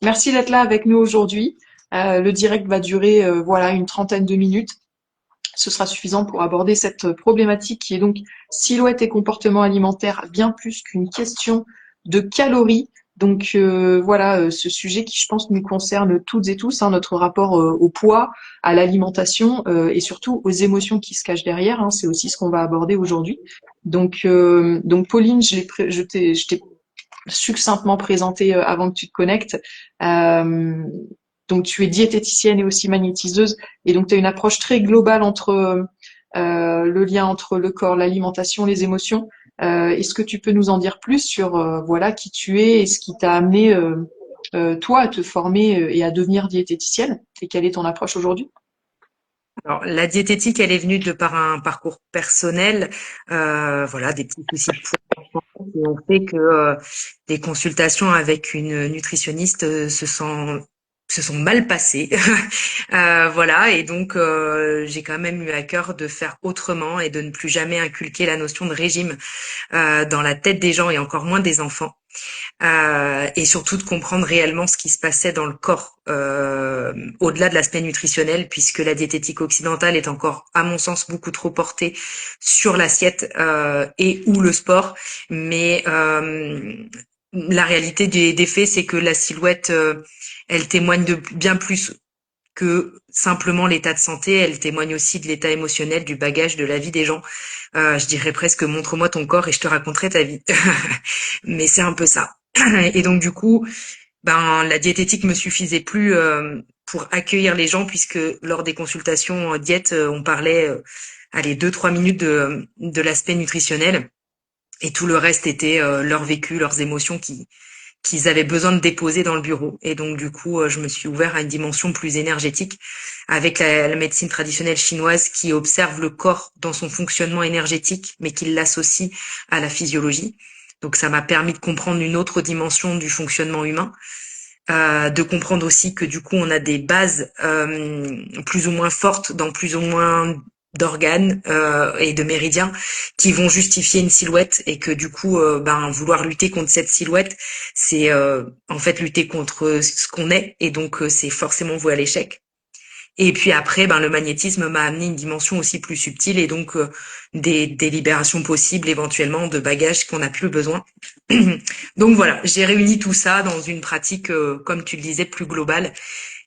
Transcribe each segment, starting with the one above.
Merci d'être là avec nous aujourd'hui. Le direct va durer voilà une trentaine de minutes. Ce sera suffisant pour aborder cette problématique qui est donc silhouette et comportement alimentaire bien plus qu'une question de calories. Donc voilà ce sujet qui je pense nous concerne toutes et tous, hein, notre rapport au poids, à l'alimentation et surtout aux émotions qui se cachent derrière, hein, c'est aussi ce qu'on va aborder aujourd'hui. Donc Pauline, je t'ai succinctement présenté avant que tu te connectes. Euh, donc tu es diététicienne et aussi magnétiseuse, et donc tu as une approche très globale entre le lien entre le corps, l'alimentation, les émotions. Est-ce que tu peux nous en dire plus sur voilà qui tu es et ce qui t'a amené toi à te former et à devenir diététicienne, et quelle est ton approche aujourd'hui? Alors, la diététique, elle est venue de par un parcours personnel, voilà, des petits soucis de poids qui ont fait que les consultations avec une nutritionniste se sont mal passées. Voilà, et donc j'ai quand même eu à cœur de faire autrement et de ne plus jamais inculquer la notion de régime dans la tête des gens et encore moins des enfants. Et surtout de comprendre réellement ce qui se passait dans le corps, au-delà de l'aspect nutritionnel, puisque la diététique occidentale est encore, à mon sens, beaucoup trop portée sur l'assiette et ou le sport. Mais la réalité des faits, c'est que la silhouette, elle témoigne de bien plus que simplement l'état de santé, elle témoigne aussi de l'état émotionnel, du bagage, de la vie des gens. Je dirais presque montre-moi ton corps et je te raconterai ta vie. Mais c'est un peu ça. Et donc du coup, ben la diététique me suffisait plus pour accueillir les gens puisque lors des consultations diète, on parlait allez 2-3 minutes de l'aspect nutritionnel et tout le reste était leur vécu, leurs émotions qu'ils avaient besoin de déposer dans le bureau. Et donc du coup, je me suis ouvert à une dimension plus énergétique avec la médecine traditionnelle chinoise qui observe le corps dans son fonctionnement énergétique, mais qui l'associe à la physiologie. Donc ça m'a permis de comprendre une autre dimension du fonctionnement humain, de comprendre aussi que du coup on a des bases plus ou moins fortes dans plus ou moins d'organes et de méridiens qui vont justifier une silhouette et que du coup ben vouloir lutter contre cette silhouette c'est en fait lutter contre ce qu'on est et donc c'est forcément voué à l'échec. Et puis après, ben, le magnétisme m'a amené une dimension aussi plus subtile et donc des libérations possibles éventuellement de bagages qu'on n'a plus besoin. Donc voilà, j'ai réuni tout ça dans une pratique, comme tu le disais, plus globale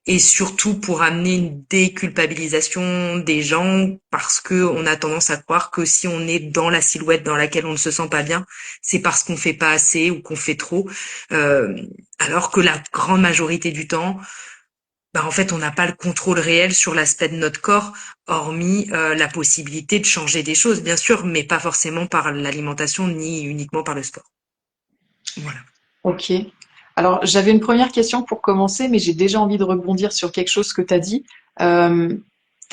et surtout pour amener une déculpabilisation des gens parce que on a tendance à croire que si on est dans la silhouette dans laquelle on ne se sent pas bien, c'est parce qu'on fait pas assez ou qu'on fait trop, euh, alors que la grande majorité du temps, bah en fait, on n'a pas le contrôle réel sur l'aspect de notre corps, hormis la possibilité de changer des choses, bien sûr, mais pas forcément par l'alimentation ni uniquement par le sport. Voilà. Ok. Alors, j'avais une première question pour commencer, mais j'ai déjà envie de rebondir sur quelque chose que tu as dit. Tu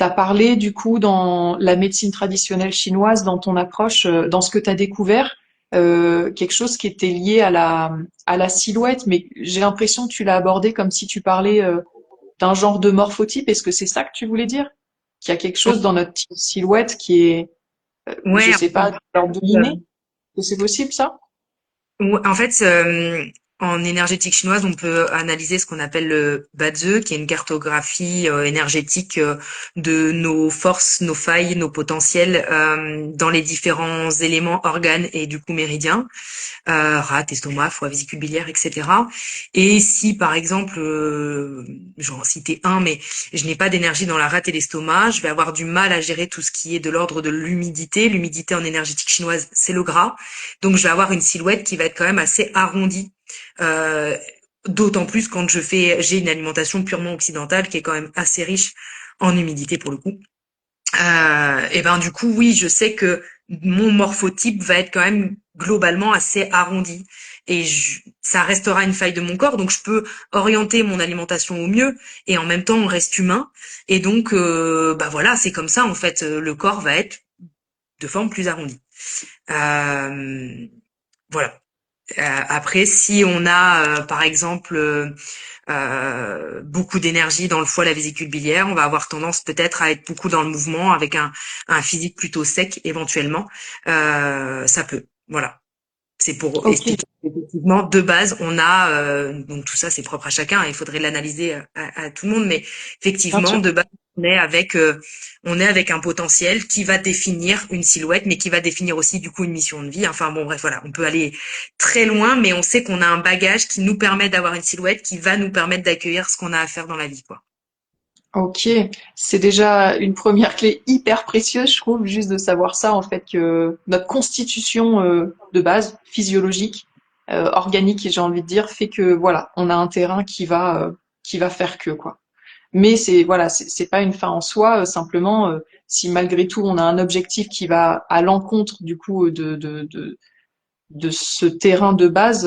as parlé, du coup, dans la médecine traditionnelle chinoise, dans ton approche, dans ce que tu as découvert, quelque chose qui était lié à la silhouette, mais j'ai l'impression que tu l'as abordé comme si tu parlais d'un genre de morphotype. Est-ce que c'est ça que tu voulais dire? Qu'il y a quelque chose dans notre silhouette qui est, je Ouais, sais pas, de l'ordre de euh, l'inné? Que c'est possible, ça? en fait, en énergétique chinoise, on peut analyser ce qu'on appelle le Bazhe, qui est une cartographie énergétique de nos forces, nos failles, nos potentiels dans les différents éléments, organes et du coup méridiens, rate, estomac, foie, vésicule biliaire, etc. Et si par exemple, j'en citais un, mais je n'ai pas d'énergie dans la rate et l'estomac, je vais avoir du mal à gérer tout ce qui est de l'ordre de l'humidité. L'humidité en énergétique chinoise, c'est le gras. Donc je vais avoir une silhouette qui va être quand même assez arrondie. Euh, D'autant plus quand j'ai une alimentation purement occidentale qui est quand même assez riche en humidité pour le coup. Et ben du coup oui, je sais que mon morphotype va être quand même globalement assez arrondi et ça restera une faille de mon corps, donc je peux orienter mon alimentation au mieux et en même temps on reste humain et donc bah voilà, c'est comme ça en fait, le corps va être de forme plus arrondie. Euh, voilà. Après, si on a, par exemple, beaucoup d'énergie dans le foie, la vésicule biliaire, on va avoir tendance peut-être à être beaucoup dans le mouvement, avec un physique plutôt sec éventuellement. Ça peut, voilà. C'est pour Ok, expliquer qu'effectivement, de base, on a, donc tout ça c'est propre à chacun, il faudrait l'analyser à tout le monde, mais bien effectivement, sûr. de base, on est avec un potentiel qui va définir une silhouette, mais qui va définir aussi du coup une mission de vie. Enfin bon, bref, voilà, on peut aller très loin, mais on sait qu'on a un bagage qui nous permet d'avoir une silhouette qui va nous permettre d'accueillir ce qu'on a à faire dans la vie, quoi. Ok, c'est déjà une première clé hyper précieuse, je trouve, juste de savoir ça, en fait, que notre constitution de base, physiologique, organique, j'ai envie de dire, fait que voilà, on a un terrain qui va faire que quoi. Mais c'est voilà, c'est pas une fin en soi. Simplement, si malgré tout on a un objectif qui va à l'encontre du coup de ce terrain de base,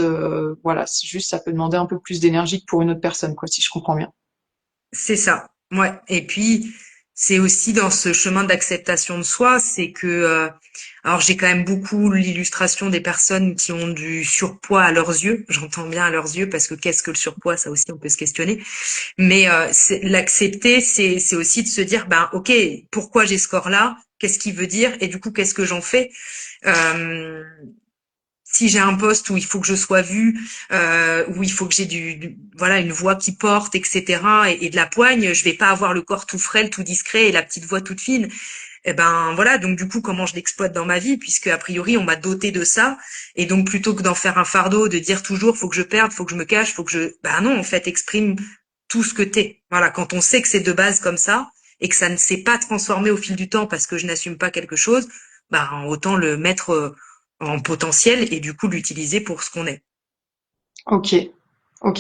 voilà, c'est juste ça peut demander un peu plus d'énergie que pour une autre personne, quoi, si je comprends bien. C'est ça. Ouais. Et puis, c'est aussi dans ce chemin d'acceptation de soi, c'est que, alors j'ai quand même beaucoup l'illustration des personnes qui ont du surpoids à leurs yeux. J'entends bien à leurs yeux parce que qu'est-ce que le surpoids, ça aussi on peut se questionner. Mais l'accepter, c'est aussi de se dire, ben ok, pourquoi j'ai ce corps-là? Qu'est-ce qu'il veut dire? Et du coup, qu'est-ce que j'en fais? Euh, Si j'ai un poste où il faut que je sois vue, où il faut que j'ai voilà, une voix qui porte, etc., et de la poigne, je vais pas avoir le corps tout frêle, tout discret et la petite voix toute fine. Et ben voilà, donc du coup, comment je l'exploite dans ma vie, puisque a priori on m'a doté de ça, et donc plutôt que d'en faire un fardeau, de dire toujours faut que je perde, faut que je me cache, faut que je, ben non, en fait, exprime tout ce que t'es. Voilà, quand on sait que c'est de base comme ça et que ça ne s'est pas transformé au fil du temps parce que je n'assume pas quelque chose, ben autant le mettre en potentiel et du coup l'utiliser pour ce qu'on est. Ok, ok.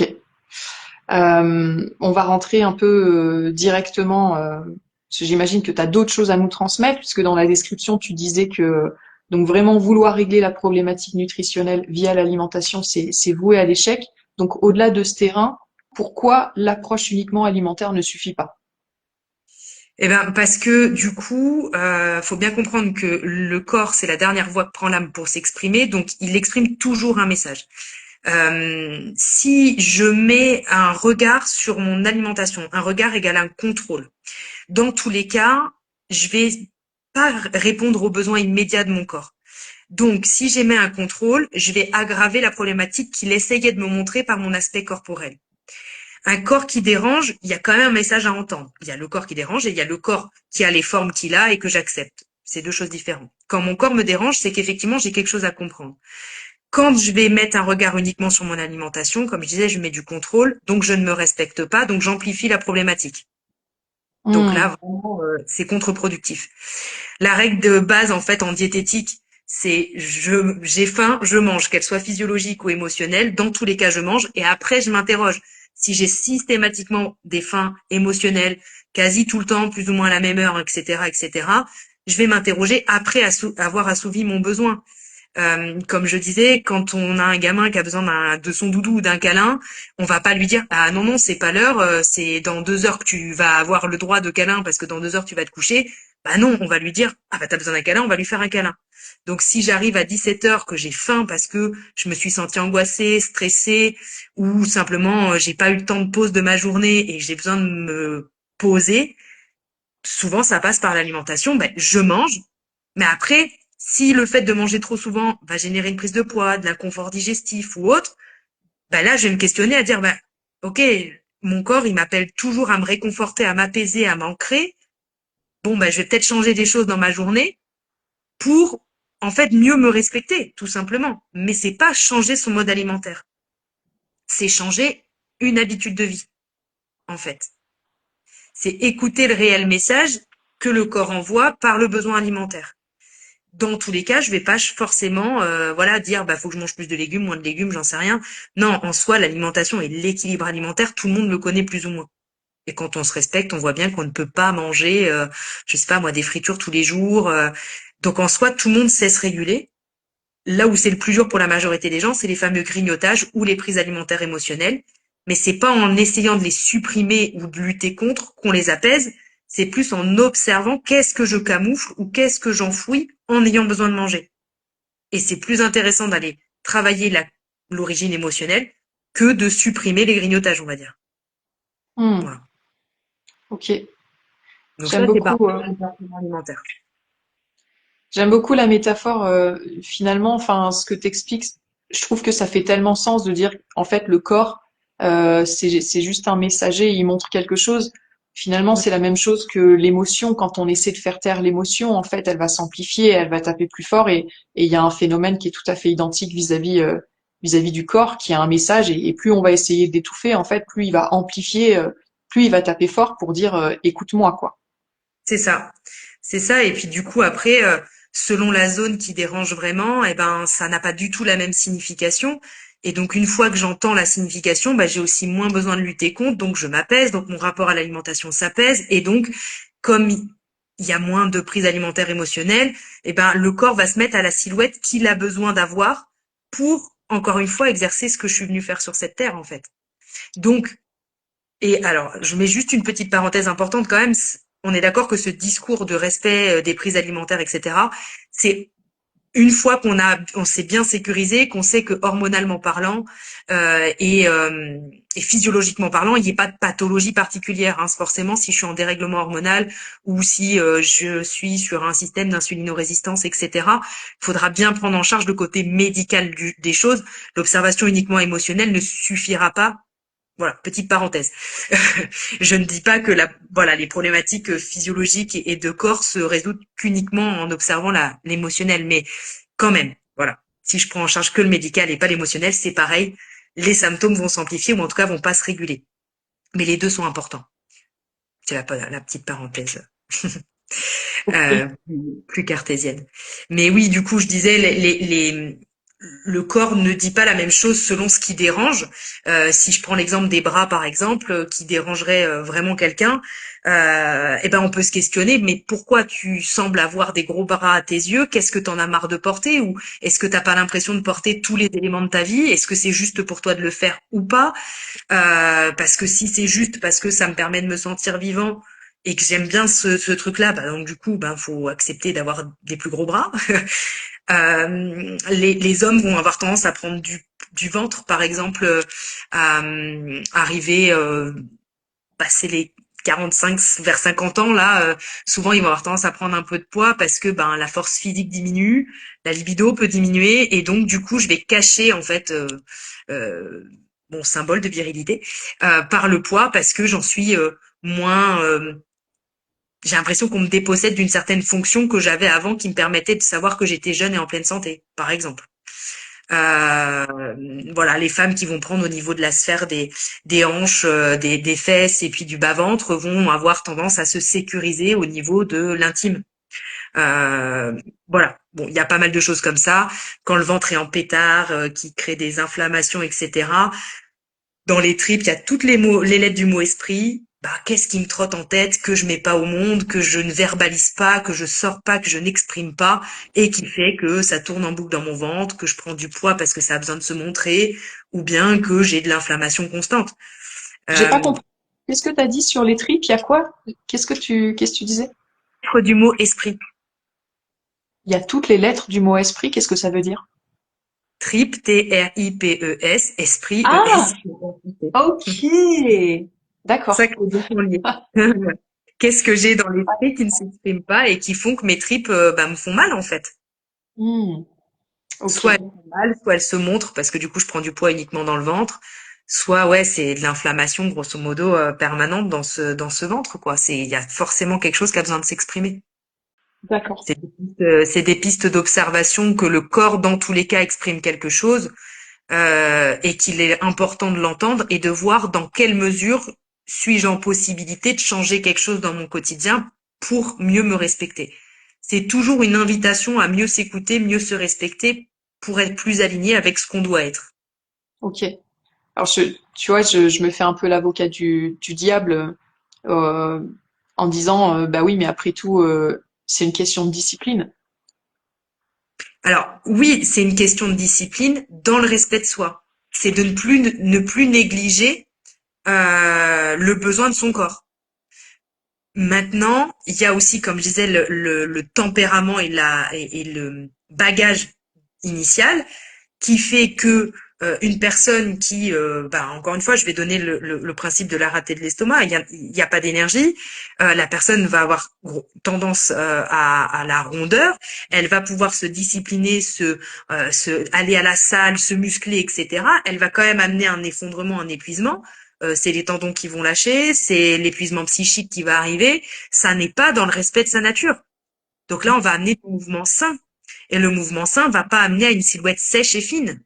On va rentrer un peu directement, parce que j'imagine que tu as d'autres choses à nous transmettre, puisque dans la description, tu disais que donc vraiment vouloir régler la problématique nutritionnelle via l'alimentation, c'est voué à l'échec. Donc au-delà de ce terrain, pourquoi l'approche uniquement alimentaire ne suffit pas? Eh ben parce que du coup, faut bien comprendre que le corps c'est la dernière voix que prend l'âme pour s'exprimer, donc il exprime toujours un message. Si je mets un regard sur mon alimentation, un regard égale un contrôle. Dans tous les cas, je vais pas répondre aux besoins immédiats de mon corps. Donc, si j'émets un contrôle, je vais aggraver la problématique qu'il essayait de me montrer par mon aspect corporel. Un corps qui dérange, il y a quand même un message à entendre. Il y a le corps qui dérange et il y a le corps qui a les formes qu'il a et que j'accepte. C'est deux choses différentes. Quand mon corps me dérange, c'est qu'effectivement, j'ai quelque chose à comprendre. Quand je vais mettre un regard uniquement sur mon alimentation, comme je disais, je mets du contrôle, donc je ne me respecte pas, donc j'amplifie la problématique. Donc Hmm. là, vraiment, c'est contre-productif. La règle de base, en fait, en diététique, c'est j'ai faim, je mange, qu'elle soit physiologique ou émotionnelle. Dans tous les cas, je mange et après, je m'interroge. Si j'ai systématiquement des faims émotionnelles, quasi tout le temps, plus ou moins à la même heure, etc., etc., je vais m'interroger après avoir assouvi mon besoin. Comme je disais, quand on a un gamin qui a besoin de son doudou ou d'un câlin, on va pas lui dire ah non non c'est pas l'heure, c'est dans 2 heures que tu vas avoir le droit de câlin parce que dans 2 heures tu vas te coucher. Bah non, on va lui dire ah bah t'as besoin d'un câlin, on va lui faire un câlin. Donc si j'arrive à 17 heures que j'ai faim parce que je me suis sentie angoissée, stressée ou simplement j'ai pas eu le temps de pause de ma journée et j'ai besoin de me poser, souvent ça passe par l'alimentation. Ben je mange, mais après, si le fait de manger trop souvent va générer une prise de poids, de l'inconfort digestif ou autre, ben là, je vais me questionner à dire, ben, ok, mon corps, il m'appelle toujours à me réconforter, à m'apaiser, à m'ancrer. Bon, ben, je vais peut-être changer des choses dans ma journée pour, en fait, mieux me respecter, tout simplement. Mais c'est pas changer son mode alimentaire. C'est changer une habitude de vie, en fait. C'est écouter le réel message que le corps envoie par le besoin alimentaire. Dans tous les cas, je vais pas forcément voilà dire bah faut que je mange plus de légumes, moins de légumes, j'en sais rien. Non, en soi, l'alimentation et l'équilibre alimentaire, tout le monde le connaît plus ou moins. Et quand on se respecte, on voit bien qu'on ne peut pas manger je sais pas moi des fritures tous les jours. Donc en soi, tout le monde sait se réguler. Là où c'est le plus dur pour la majorité des gens, c'est les fameux grignotages ou les prises alimentaires émotionnelles. Mais c'est pas en essayant de les supprimer ou de lutter contre qu'on les apaise. C'est plus en observant qu'est-ce que je camoufle ou qu'est-ce que j'enfouis en ayant besoin de manger. Et c'est plus intéressant d'aller travailler l'origine émotionnelle que de supprimer les grignotages, on va dire. Hmm. Voilà. Ok, Donc j'aime ça, c'est par beaucoup. rapport au comportement alimentaire. J'aime beaucoup la métaphore, finalement, enfin, ce que t'expliques. je trouve que ça fait tellement sens de dire, en fait, le corps, c'est juste un messager, il montre quelque chose. Finalement, c'est la même chose que l'émotion. Quand on essaie de faire taire l'émotion, en fait, elle va s'amplifier, elle va taper plus fort, et il y a un phénomène qui est tout à fait identique vis-à-vis du corps, qui a un message, et plus on va essayer d'étouffer, en fait, plus il va amplifier, plus il va taper fort pour dire, écoute-moi, quoi. C'est ça. C'est ça. Et puis du coup, après, selon la zone qui dérange vraiment, eh ben, ça n'a pas du tout la même signification. Et donc, une fois que j'entends la signification, bah, j'ai aussi moins besoin de lutter contre. Donc, je m'apaise. Donc, mon rapport à l'alimentation s'apaise. Et donc, comme il y a moins de prise alimentaire émotionnelle, eh ben, le corps va se mettre à la silhouette qu'il a besoin d'avoir pour, encore une fois, exercer ce que je suis venue faire sur cette terre, en fait. Donc, et alors, je mets juste une petite parenthèse importante quand même. On est d'accord que ce discours de respect des prises alimentaires, etc., c'est une fois on s'est bien sécurisé, qu'on sait que hormonalement parlant et physiologiquement parlant, il n'y a pas de pathologie particulière. Hein. Forcément, si je suis en dérèglement hormonal ou si je suis sur un système d'insulinorésistance, etc., il faudra bien prendre en charge le côté médical des choses. L'observation uniquement émotionnelle ne suffira pas. Voilà, petite parenthèse. Je ne dis pas que voilà, les problématiques physiologiques et de corps se résoudent qu'uniquement en observant l'émotionnel, mais quand même, voilà. Si je prends en charge que le médical et pas l'émotionnel, c'est pareil. Les symptômes vont s'amplifier ou en tout cas vont pas se réguler. Mais les deux sont importants. C'est la petite parenthèse Ok. plus cartésienne. Mais oui, du coup, je disais, le corps ne dit pas la même chose selon ce qui dérange. Si je prends l'exemple des bras, par exemple, qui dérangerait vraiment quelqu'un, eh ben on peut se questionner, mais pourquoi tu sembles avoir des gros bras à tes yeux? Qu'est-ce que t'en as marre de porter? Ou est-ce que t'as pas l'impression de porter tous les éléments de ta vie? Est-ce que c'est juste pour toi de le faire ou pas? Parce que si c'est juste parce que ça me permet de me sentir vivant et que j'aime bien ce truc-là, bah donc du coup, ben faut accepter d'avoir des plus gros bras. Les hommes vont avoir tendance à prendre du ventre, par exemple, arriver passer les 45 vers 50 ans là, souvent ils vont avoir tendance à prendre un peu de poids parce que ben la force physique diminue, la libido peut diminuer et donc du coup je vais cacher en fait euh, mon symbole de virilité par le poids parce que j'en suis moins j'ai l'impression qu'on me dépossède d'une certaine fonction que j'avais avant qui me permettait de savoir que j'étais jeune et en pleine santé, par exemple. Euh, voilà, les femmes qui vont prendre au niveau de la sphère des hanches, des fesses et puis du bas-ventre vont avoir tendance à se sécuriser au niveau de l'intime. Euh, voilà. Bon, il y a pas mal de choses comme ça. Quand le ventre est en pétard, qui crée des inflammations, etc. Dans les tripes, il y a toutes les lettres du mot esprit. Bah, qu'est-ce qui me trotte en tête que je mets pas au monde, que je ne verbalise pas, que je sors pas, que je n'exprime pas, et qui fait que ça tourne en boucle dans mon ventre, que je prends du poids parce que ça a besoin de se montrer, ou bien que j'ai de l'inflammation constante. J'ai pas Euh, compris. Qu'est-ce que tu as dit sur les tripes? Il y a quoi? Qu'est-ce que tu disais? du mot esprit. Il y a toutes les lettres du mot esprit. Qu'est-ce que ça veut dire? Trip, T-R-I-P-E-S, esprit, Ah, E-S. ok. C'est ça D'accord. que les deux sont liés. Qu'est-ce que j'ai dans l'esprit qui ne s'exprime pas et qui font que mes tripes bah, me font mal en fait. Hmm, ok. Soit elles font mal, soit elles se montrent parce que du coup je prends du poids uniquement dans le ventre, soit ouais c'est de l'inflammation grosso modo permanente dans ce ventre quoi. Il y a forcément quelque chose qui a besoin de s'exprimer. D'accord. C'est des pistes d'observation que le corps dans tous les cas exprime quelque chose et qu'il est important de l'entendre et de voir dans quelle mesure suis-je en possibilité de changer quelque chose dans mon quotidien pour mieux me respecter. C'est toujours une invitation à mieux s'écouter, mieux se respecter pour être plus aligné avec ce qu'on doit être. Ok. Alors, tu vois, je me fais un peu l'avocat du diable euh, en disant, bah oui, mais après tout, c'est une question de discipline. Alors oui, c'est une question de discipline dans le respect de soi. C'est de ne plus négliger le besoin de son corps. Maintenant, il y a aussi, comme je disais, le tempérament et le bagage initial qui fait que une personne qui, encore une fois, je vais donner le principe de la raté de l'estomac. Il y a pas d'énergie. La personne va avoir tendance à la rondeur. Elle va pouvoir se discipliner, aller à la salle, se muscler, etc. Elle va quand même amener un effondrement, un épuisement. C'est les tendons qui vont lâcher, c'est l'épuisement psychique qui va arriver. Ça n'est pas dans le respect de sa nature. Donc là, on va amener du mouvement sain. Et le mouvement sain va pas amener à une silhouette sèche et fine.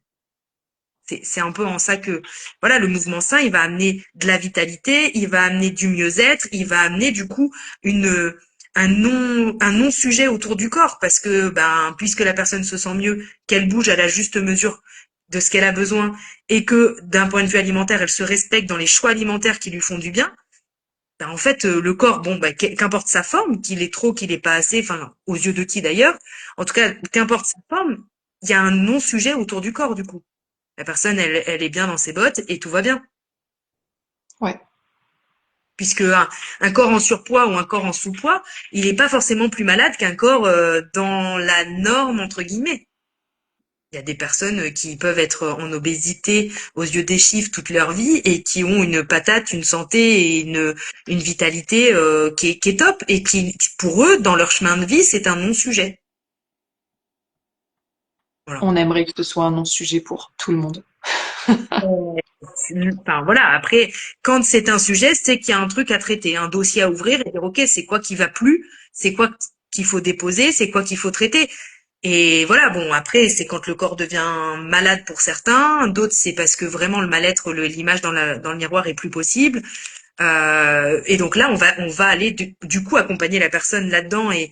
C'est un peu en ça que, voilà, le mouvement sain, il va amener de la vitalité, il va amener du mieux-être, il va amener du coup un non-sujet autour du corps, parce que, puisque la personne se sent mieux, qu'elle bouge à la juste mesure de ce qu'elle a besoin, et que d'un point de vue alimentaire, elle se respecte dans les choix alimentaires qui lui font du bien, en fait, le corps, qu'importe sa forme, qu'il est trop, qu'il est pas assez, enfin, aux yeux de qui d'ailleurs, en tout cas, qu'importe sa forme, il y a un non-sujet autour du corps, du coup. La personne, elle est bien dans ses bottes et tout va bien. Ouais. Puisque un corps en surpoids ou un corps en sous-poids, il n'est pas forcément plus malade qu'un corps dans la norme, entre guillemets. Il y a des personnes qui peuvent être en obésité aux yeux des chiffres toute leur vie et qui ont une patate, une santé et une vitalité qui est top et qui, pour eux, dans leur chemin de vie, c'est un non-sujet. Voilà. On aimerait que ce soit un non-sujet pour tout le monde. Enfin voilà, après, quand c'est un sujet, c'est qu'il y a un truc à traiter, un dossier à ouvrir et dire ok, c'est quoi qui va plus, c'est quoi qu'il faut déposer, c'est quoi qu'il faut traiter. Et voilà, bon, après, c'est quand le corps devient malade pour certains, d'autres c'est parce que vraiment le mal-être, l'image dans le miroir est plus possible. Et donc là, on va aller du coup accompagner la personne là-dedans et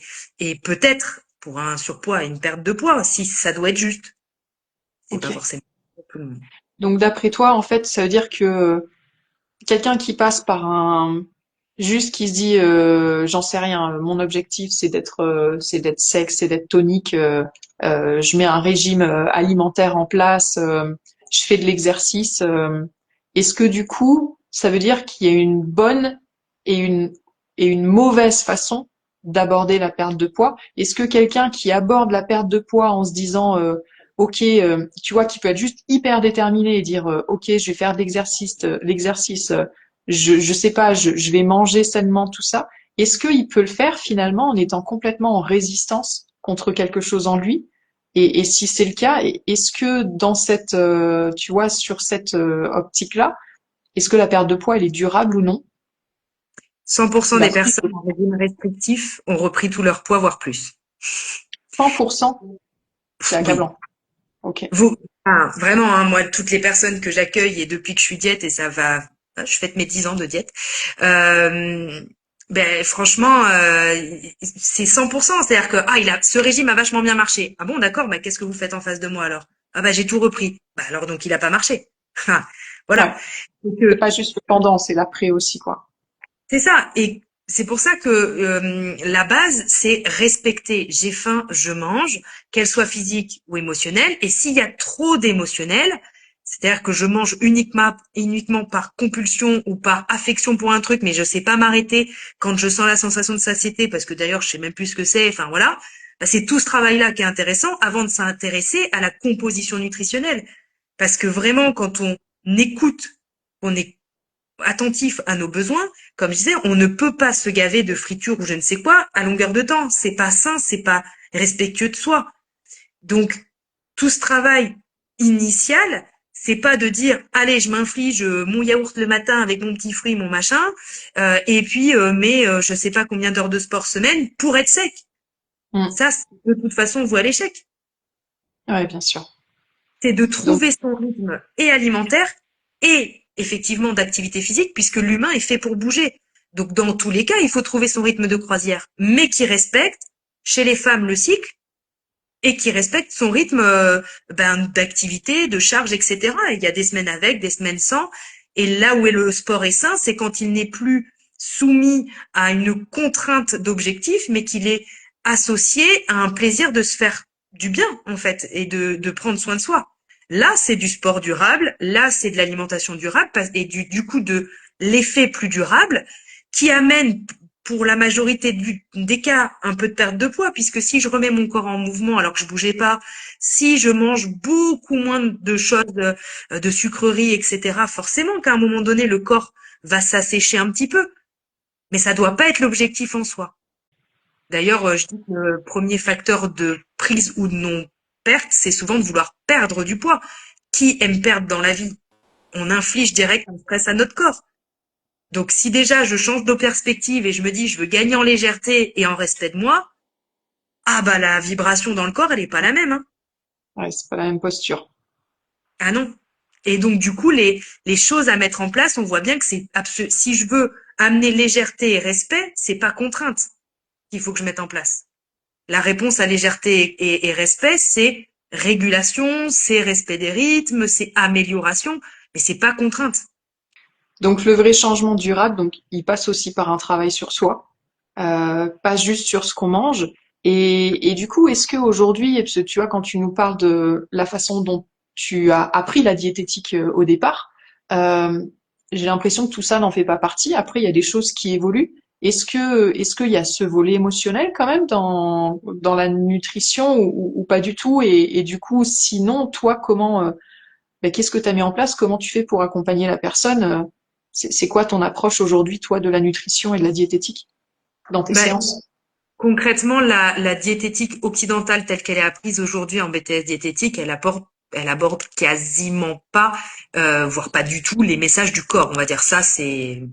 peut-être pour un surpoids, une perte de poids, si ça doit être juste. C'est pas Ok. forcément pour tout le monde. Donc d'après toi, en fait, ça veut dire que quelqu'un qui passe par un juste qui se dit j'en sais rien, mon objectif c'est d'être sec, c'est d'être tonique, je mets un régime alimentaire en place, je fais de l'exercice. Est-ce que du coup, ça veut dire qu'il y a une bonne et une mauvaise façon d'aborder la perte de poids? Est-ce que quelqu'un qui aborde la perte de poids en se disant ok, tu vois, qui peut être juste hyper déterminé et dire ok, je vais faire de l'exercice, je sais pas, je vais manger sainement tout ça. Est-ce qu'il peut le faire finalement en étant complètement en résistance contre quelque chose en lui? Et si c'est le cas, est-ce que dans cette, tu vois, sur cette optique-là, est-ce que la perte de poids elle est durable ou non? 100% La des personnes en régime restrictif ont repris tout leur poids, voire plus. 100%, c'est Oui. accablant. Ok. Vraiment, hein, moi, toutes les personnes que j'accueille et depuis que je suis diète et ça va, je fête mes 10 ans de diète, euh, franchement, c'est 100%. C'est-à-dire que, ce régime a vachement bien marché. Ah bon, d'accord, qu'est-ce que vous faites en face de moi alors? Ah j'ai tout repris. Alors donc il a pas marché. Ouais. Voilà. Donc, C'est pas juste le pendant, c'est l'après aussi, quoi. c'est ça. Et c'est pour ça que la base, c'est respecter. J'ai faim, je mange, qu'elle soit physique ou émotionnelle. Et s'il y a trop d'émotionnel, c'est-à-dire que je mange uniquement par compulsion ou par affection pour un truc, mais je sais pas m'arrêter quand je sens la sensation de satiété, parce que d'ailleurs je sais même plus ce que c'est. Enfin voilà, c'est tout ce travail-là qui est intéressant avant de s'intéresser à la composition nutritionnelle. Parce que vraiment, quand on écoute, on est attentif à nos besoins, comme je disais, on ne peut pas se gaver de friture ou je ne sais quoi à longueur de temps. C'est pas sain, c'est pas respectueux de soi. Donc, tout ce travail initial, c'est pas de dire, allez, je m'inflige mon yaourt le matin avec mon petit fruit, mon machin, et puis, je sais pas combien d'heures de sport semaine pour être sec. Mm. Ça, de toute façon, voit l'échec. Ouais, bien sûr. C'est de Donc, trouver son rythme et alimentaire et effectivement d'activité physique puisque l'humain est fait pour bouger. Donc dans tous les cas, il faut trouver son rythme de croisière, mais qui respecte chez les femmes le cycle et qui respecte son rythme d'activité, de charge, etc. Et il y a des semaines avec, des semaines sans. Et là où est le sport est sain, c'est quand il n'est plus soumis à une contrainte d'objectif, mais qu'il est associé à un plaisir de se faire du bien, en fait, et de prendre soin de soi. Là, c'est du sport durable, là, c'est de l'alimentation durable, et du coup de l'effet plus durable qui amène pour la majorité des cas, un peu de perte de poids, puisque si je remets mon corps en mouvement alors que je bougeais pas, si je mange beaucoup moins de choses, de sucreries, etc., forcément qu'à un moment donné, le corps va s'assécher un petit peu. Mais ça doit pas être l'objectif en soi. D'ailleurs, je dis que le premier facteur de prise ou de non-perte, c'est souvent de vouloir perdre du poids. Qui aime perdre dans la vie? On inflige direct un stress à notre corps. Donc si déjà je change de perspective et je me dis je veux gagner en légèreté et en respect de moi, ah bah la vibration dans le corps, elle est pas la même, hein. Ouais, c'est pas la même posture. Ah non. Et donc du coup les choses à mettre en place, on voit bien que c'est absolu. Si je veux amener légèreté et respect, c'est pas contrainte qu'il faut que je mette en place. La réponse à légèreté et respect, c'est régulation, c'est respect des rythmes, c'est amélioration, mais c'est pas contrainte. Donc le vrai changement durable, donc il passe aussi par un travail sur soi, pas juste sur ce qu'on mange. Et du coup, est-ce qu'aujourd'hui, parce que tu vois, quand tu nous parles de la façon dont tu as appris la diététique au départ, euh, j'ai l'impression que tout ça n'en fait pas partie. Après, il y a des choses qui évoluent. Est-ce qu'il y a ce volet émotionnel quand même dans la nutrition ou pas du tout? Et du coup, sinon, toi, comment ben, qu'est-ce que tu as mis en place? Comment tu fais pour accompagner la personne? C'est quoi ton approche aujourd'hui, toi, de la nutrition et de la diététique dans tes Ben, séances? concrètement, la diététique occidentale telle qu'elle est apprise aujourd'hui en BTS diététique, elle aborde quasiment pas, voire pas du tout, les messages du corps. On va dire ça, c'est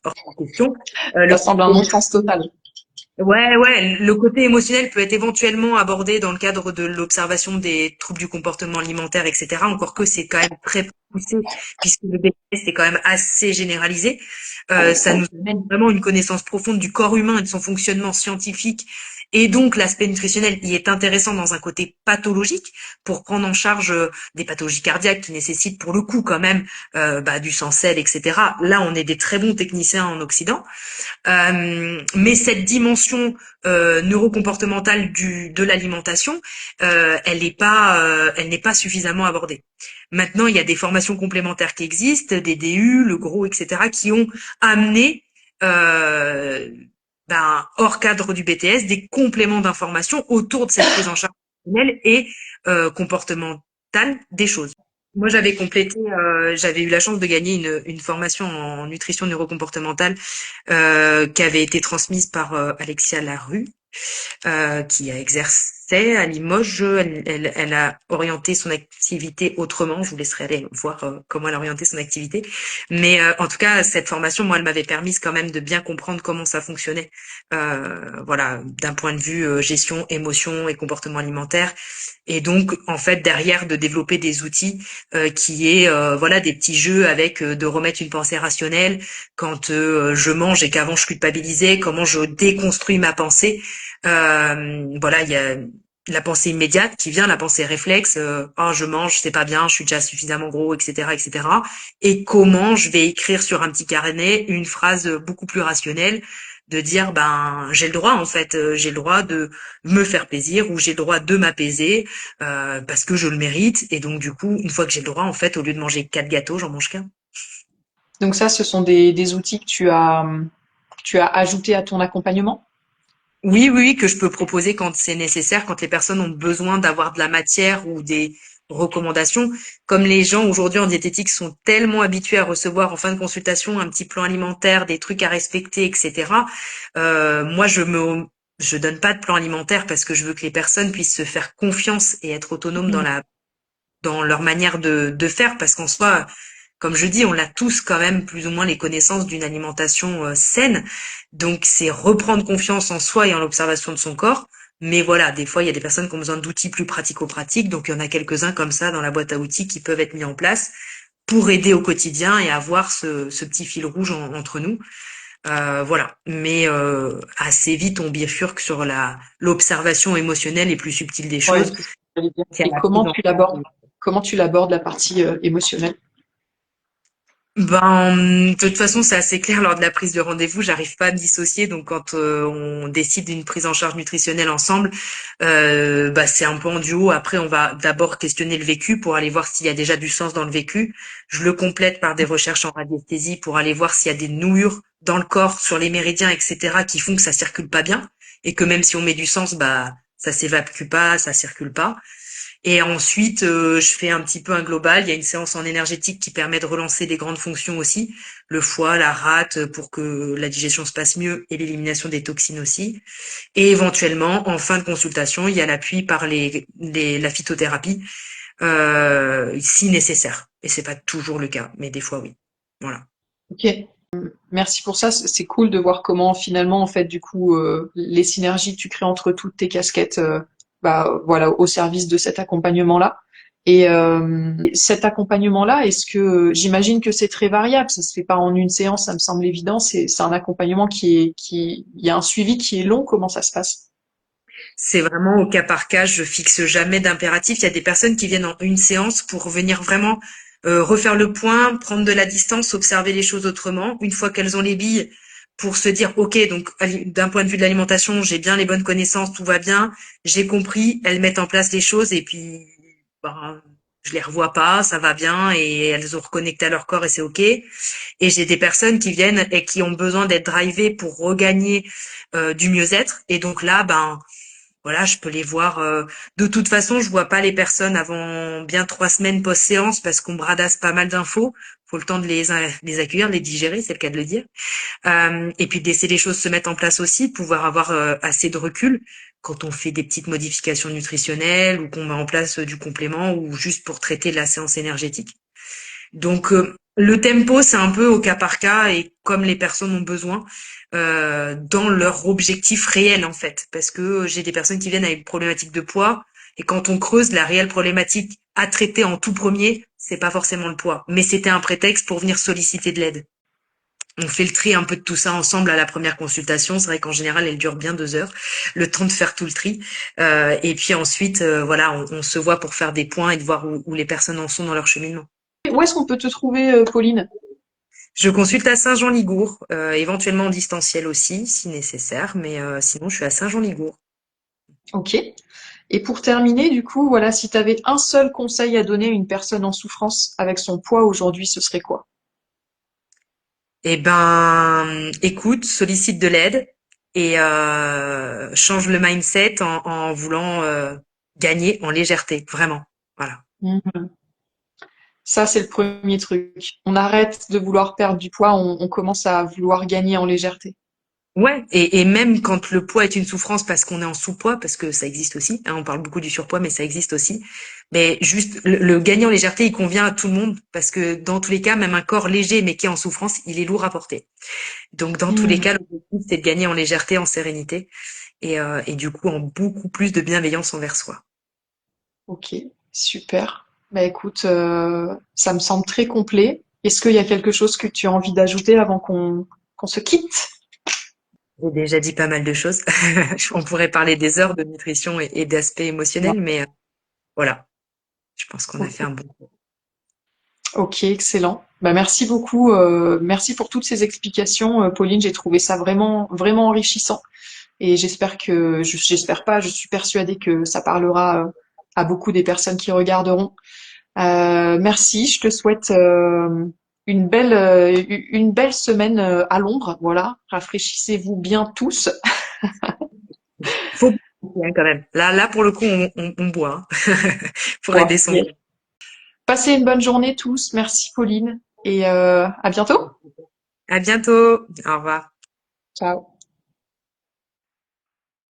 hors de question. Ça Le semble un non-sens total. Ouais, ouais, le côté émotionnel peut être éventuellement abordé dans le cadre de l'observation des troubles du comportement alimentaire, etc. Encore que c'est quand même très poussé, puisque le BTS est quand même assez généralisé. Ça nous amène vraiment une connaissance profonde du corps humain et de son fonctionnement scientifique. Et donc, l'aspect nutritionnel y est intéressant dans un côté pathologique pour prendre en charge des pathologies cardiaques qui nécessitent pour le coup quand même du sang-sel, etc. Là, on est des très bons techniciens en Occident. Mais cette dimension neurocomportementale de l'alimentation, elle n'est pas suffisamment abordée. Maintenant, il y a des formations complémentaires qui existent, des DU, le gros, etc., qui ont amené euh, hors cadre du BTS des compléments d'information autour de cette prise en charge personnelle et comportementale des choses. Moi, j'avais eu la chance de gagner une formation en nutrition neurocomportementale qui avait été transmise par Alexia Larue, qui a exercé à Limoges. Elle a orienté son activité autrement. Je vous laisserai aller voir comment elle a orienté son activité. Mais en tout cas, cette formation, moi, elle m'avait permis quand même de bien comprendre comment ça fonctionnait. Voilà, d'un point de vue gestion, émotion et comportement alimentaire. Et donc, en fait, derrière, de développer des outils qui est, voilà, des petits jeux avec de remettre une pensée rationnelle quand je mange et qu'avant je culpabilisais, comment je déconstruis ma pensée. Voilà, il y a la pensée immédiate qui vient, la pensée réflexe, oh je mange, c'est pas bien, je suis déjà suffisamment gros, etc., etc. Et comment je vais écrire sur un petit carnet une phrase beaucoup plus rationnelle, de dire ben j'ai le droit en fait, j'ai le droit de me faire plaisir ou j'ai le droit de m'apaiser parce que je le mérite. Et donc du coup, une fois que j'ai le droit, en fait, au lieu de manger 4 gâteaux, j'en mange qu'un. Donc ça, ce sont des outils que tu as ajoutés à ton accompagnement? Oui, oui, oui, que je peux proposer quand c'est nécessaire, quand les personnes ont besoin d'avoir de la matière ou des recommandations. Comme les gens aujourd'hui en diététique sont tellement habitués à recevoir en fin de consultation un petit plan alimentaire, des trucs à respecter, etc. Moi, je donne pas de plan alimentaire parce que je veux que les personnes puissent se faire confiance et être autonomes Mhm. dans leur manière de faire, parce qu'en soi, comme je dis, on a tous quand même plus ou moins les connaissances d'une alimentation saine. Donc c'est reprendre confiance en soi et en l'observation de son corps. Mais voilà, des fois, il y a des personnes qui ont besoin d'outils plus pratico-pratiques. Donc il y en a quelques-uns comme ça dans la boîte à outils qui peuvent être mis en place pour aider au quotidien et avoir ce petit fil rouge entre nous. Voilà. Mais assez vite, on bifurque sur l'observation émotionnelle et plus subtile des Ouais, choses. c'est ce que j'allais dire. C'est à Et la prise en charge. comment tu l'abordes la partie émotionnelle? Ben, de toute façon, c'est assez clair lors de la prise de rendez-vous. J'arrive pas à me dissocier. Donc, quand on décide d'une prise en charge nutritionnelle ensemble, bah, c'est un peu en duo. Après, on va d'abord questionner le vécu pour aller voir s'il y a déjà du sens dans le vécu. Je le complète par des recherches en radiesthésie pour aller voir s'il y a des nouures dans le corps, sur les méridiens, etc., qui font que ça circule pas bien et que même si on met du sens, bah, ça s'évacue pas, ça circule pas. Et ensuite, je fais un petit peu un global. Il y a une séance en énergétique qui permet de relancer des grandes fonctions aussi, le foie, la rate, pour que la digestion se passe mieux et l'élimination des toxines aussi. Et éventuellement, en fin de consultation, il y a l'appui par la phytothérapie, si nécessaire. Et c'est pas toujours le cas, mais des fois oui. Voilà. Ok. Merci pour ça. C'est cool de voir comment finalement, en fait, du coup, les synergies que tu crées entre toutes tes casquettes, bah voilà, au service de cet accompagnement-là. Et cet accompagnement-là, est-ce que j'imagine que c'est très variable, ça se fait pas en une séance, ça me semble évident. C'est un accompagnement il y a un suivi qui est long. Comment ça se passe? C'est vraiment au cas par cas, je fixe jamais d'impératif. Il y a des personnes qui viennent en une séance pour venir vraiment refaire le point, prendre de la distance, observer les choses autrement. Une fois qu'elles ont les billes, pour se dire, OK, donc d'un point de vue de l'alimentation, j'ai bien les bonnes connaissances, tout va bien, j'ai compris, elles mettent en place les choses et puis ben, je les revois pas, ça va bien et elles ont reconnecté à leur corps et c'est OK. Et j'ai des personnes qui viennent et qui ont besoin d'être drivées pour regagner du mieux-être. Et donc là, ben voilà, je peux les voir. De toute façon, je vois pas les personnes avant bien 3 semaines post-séance parce qu'on bradasse pas mal d'infos. Faut le temps de les accueillir, de les digérer, c'est le cas de le dire. Et puis de laisser les choses se mettre en place aussi, pouvoir avoir assez de recul quand on fait des petites modifications nutritionnelles ou qu'on met en place du complément ou juste pour traiter la séance énergétique. Donc le tempo, c'est un peu au cas par cas et comme les personnes ont besoin dans leur objectif réel en fait. Parce que j'ai des personnes qui viennent avec une problématique de poids et quand on creuse la réelle problématique à traiter en tout premier, c'est pas forcément le poids, mais c'était un prétexte pour venir solliciter de l'aide. On fait le tri un peu de tout ça ensemble à la première consultation. C'est vrai qu'en général, elle dure bien 2 heures, le temps de faire tout le tri. Et puis ensuite, voilà, on se voit pour faire des points et de voir où les personnes en sont dans leur cheminement. Où est-ce qu'on peut te trouver, Pauline? Je consulte à Saint-Jean-Ligour, éventuellement en distanciel aussi, si nécessaire, mais sinon je suis à Saint-Jean-Ligour. Ok. Et pour terminer, du coup, voilà, si tu avais un seul conseil à donner à une personne en souffrance avec son poids aujourd'hui, ce serait quoi? Eh ben, écoute, sollicite de l'aide et change le mindset en voulant gagner en légèreté, vraiment. Voilà. Mhm. Ça, c'est le premier truc. On arrête de vouloir perdre du poids, on commence à vouloir gagner en légèreté. Ouais, et même quand le poids est une souffrance parce qu'on est en sous-poids, parce que ça existe aussi, hein, on parle beaucoup du surpoids, mais ça existe aussi. Mais juste le gagner en légèreté, il convient à tout le monde parce que dans tous les cas, même un corps léger mais qui est en souffrance, il est lourd à porter. Donc dans tous les Mhm. cas, l'objectif c'est de gagner en légèreté, en sérénité et du coup en beaucoup plus de bienveillance envers soi. Ok, super. Bah écoute, ça me semble très complet. Est-ce qu'il y a quelque chose que tu as envie d'ajouter avant qu'on se quitte? J'ai déjà dit pas mal de choses. On pourrait parler des heures de nutrition et d'aspects Non. émotionnels, mais voilà, je pense qu'on a Ok, fait un bon. ok, excellent. Bah merci beaucoup. Merci pour toutes ces explications, Pauline. J'ai trouvé ça vraiment, vraiment enrichissant. Et j'espère pas, je suis persuadée que ça parlera à beaucoup des personnes qui regarderont. Merci, je te souhaite une belle semaine à l'ombre. Voilà, rafraîchissez-vous bien tous. Faut bien quand même. Là pour le coup, on boit hein, pour Quoi. aider son Yes. corps. Passez une bonne journée tous. Merci Pauline et à bientôt. À bientôt. Au revoir. Ciao.